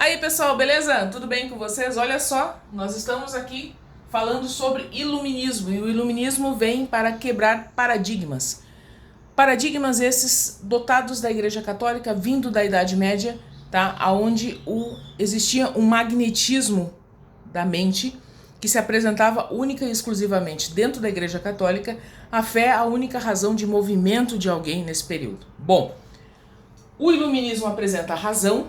Aí pessoal, beleza? Tudo bem com vocês? Olha só, nós estamos aqui falando sobre iluminismo e o iluminismo vem para quebrar paradigmas. Paradigmas esses dotados da Igreja Católica, vindo da Idade Média, tá? Onde existia um magnetismo da mente que se apresentava única e exclusivamente dentro da Igreja Católica, a fé é a única razão de movimento de alguém nesse período. Bom, o iluminismo apresenta a razão,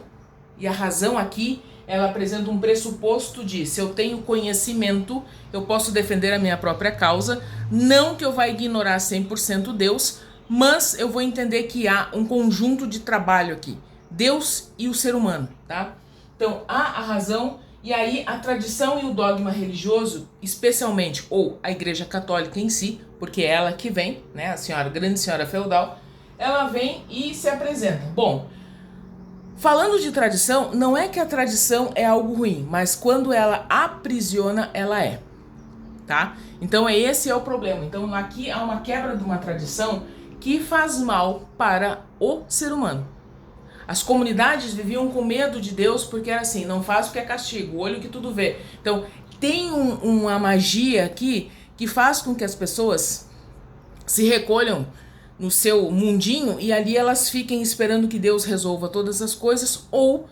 e a razão aqui, ela apresenta um pressuposto de se eu tenho conhecimento, eu posso defender a minha própria causa, não que eu vá ignorar 100% Deus, mas eu vou entender que há um conjunto de trabalho aqui, Deus e o ser humano, tá? Então há a razão, e aí a tradição e o dogma religioso, especialmente, ou a Igreja Católica em si, porque é ela que vem, né, a grande senhora feudal, ela vem e se apresenta. Bom, falando de tradição, não é que a tradição é algo ruim, mas quando ela aprisiona, ela é, tá? Então esse é o problema. Então aqui há uma quebra de uma tradição que faz mal para o ser humano. As comunidades viviam com medo de Deus porque era assim, não faz porque é castigo, o olho que tudo vê. Então tem uma magia aqui que faz com que as pessoas se recolham no seu mundinho e ali elas fiquem esperando que Deus resolva todas as coisas ou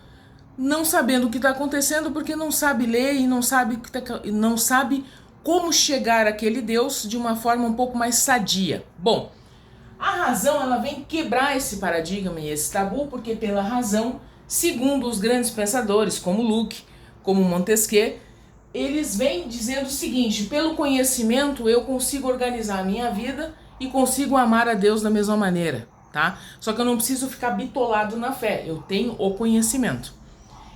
não sabendo o que está acontecendo porque não sabe ler e não sabe como chegar àquele Deus de uma forma um pouco mais sadia. Bom, a razão ela vem quebrar esse paradigma e esse tabu porque pela razão, segundo os grandes pensadores como Locke, como Montesquieu, eles vêm dizendo o seguinte: pelo conhecimento eu consigo organizar a minha vida e consigo amar a Deus da mesma maneira, tá? Só que eu não preciso ficar bitolado na fé, eu tenho o conhecimento.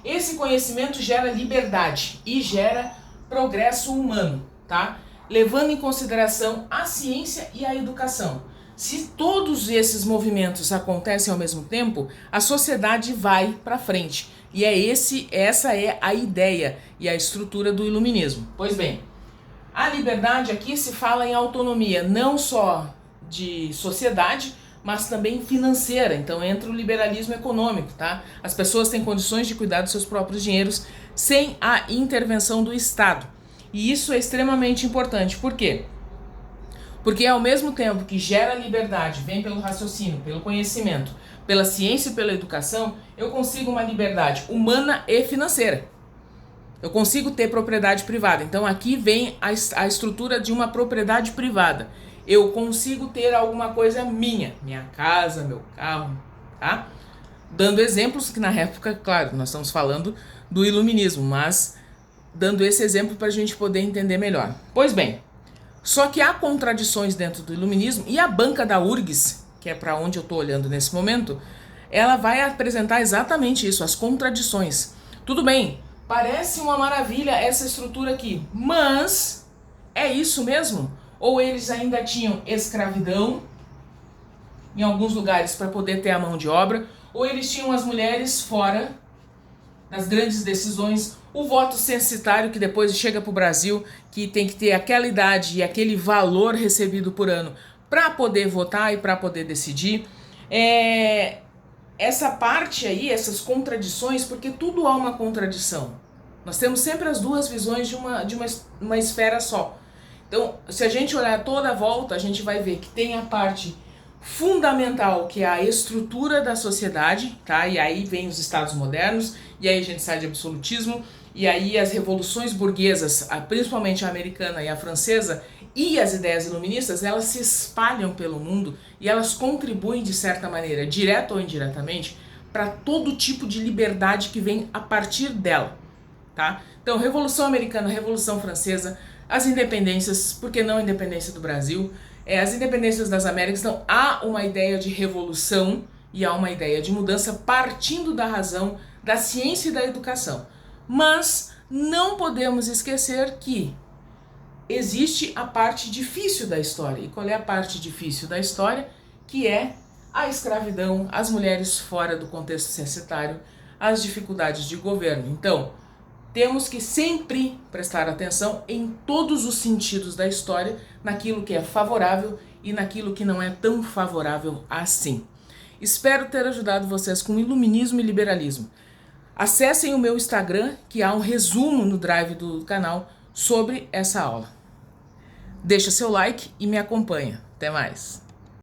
Esse conhecimento gera liberdade e gera progresso humano, tá? Levando em consideração a ciência e a educação. Se todos esses movimentos acontecem ao mesmo tempo, a sociedade vai para frente. E essa é a ideia e a estrutura do iluminismo. Pois bem, a liberdade aqui se fala em autonomia, não só de sociedade, mas também financeira. Então entra o liberalismo econômico, tá? As pessoas têm condições de cuidar dos seus próprios dinheiros sem a intervenção do Estado. E isso é extremamente importante. Por quê? Porque ao mesmo tempo que gera liberdade, vem pelo raciocínio, pelo conhecimento, pela ciência e pela educação, eu consigo uma liberdade humana e financeira. Eu consigo ter propriedade privada. Então aqui vem a estrutura de uma propriedade privada. Eu consigo ter alguma coisa minha casa, meu carro, tá? Dando exemplos que na época, claro, nós estamos falando do iluminismo, mas dando esse exemplo para a gente poder entender melhor. Pois bem, só que há contradições dentro do iluminismo e a banca da URGS, que é para onde eu estou olhando nesse momento, ela vai apresentar exatamente isso, as contradições. Tudo bem, parece uma maravilha essa estrutura aqui, mas é isso mesmo? Ou eles ainda tinham escravidão em alguns lugares para poder ter a mão de obra, ou eles tinham as mulheres fora das grandes decisões, o voto censitário que depois chega para o Brasil, que tem que ter aquela idade e aquele valor recebido por ano para poder votar e para poder decidir. Essa parte aí, essas contradições, porque tudo há uma contradição. Nós temos sempre as duas visões de uma esfera só. Então, se a gente olhar toda a volta, a gente vai ver que tem a parte fundamental, que é a estrutura da sociedade, tá? E aí vem os estados modernos, e aí a gente sai de absolutismo, e aí as revoluções burguesas, principalmente a americana e a francesa, e as ideias iluministas, elas se espalham pelo mundo e elas contribuem de certa maneira, direta ou indiretamente, para todo tipo de liberdade que vem a partir dela, tá? Então, Revolução Americana, Revolução Francesa, as independências, por que não a independência do Brasil, as independências das Américas, então há uma ideia de revolução e há uma ideia de mudança partindo da razão, da ciência e da educação. Mas não podemos esquecer que existe a parte difícil da história. E qual é a parte difícil da história? Que é a escravidão, as mulheres fora do contexto censitário, as dificuldades de governo. Então, temos que sempre prestar atenção em todos os sentidos da história, naquilo que é favorável e naquilo que não é tão favorável assim. Espero ter ajudado vocês com iluminismo e liberalismo. Acessem o meu Instagram, que há um resumo no drive do canal sobre essa aula. Deixa seu like e me acompanha. Até mais!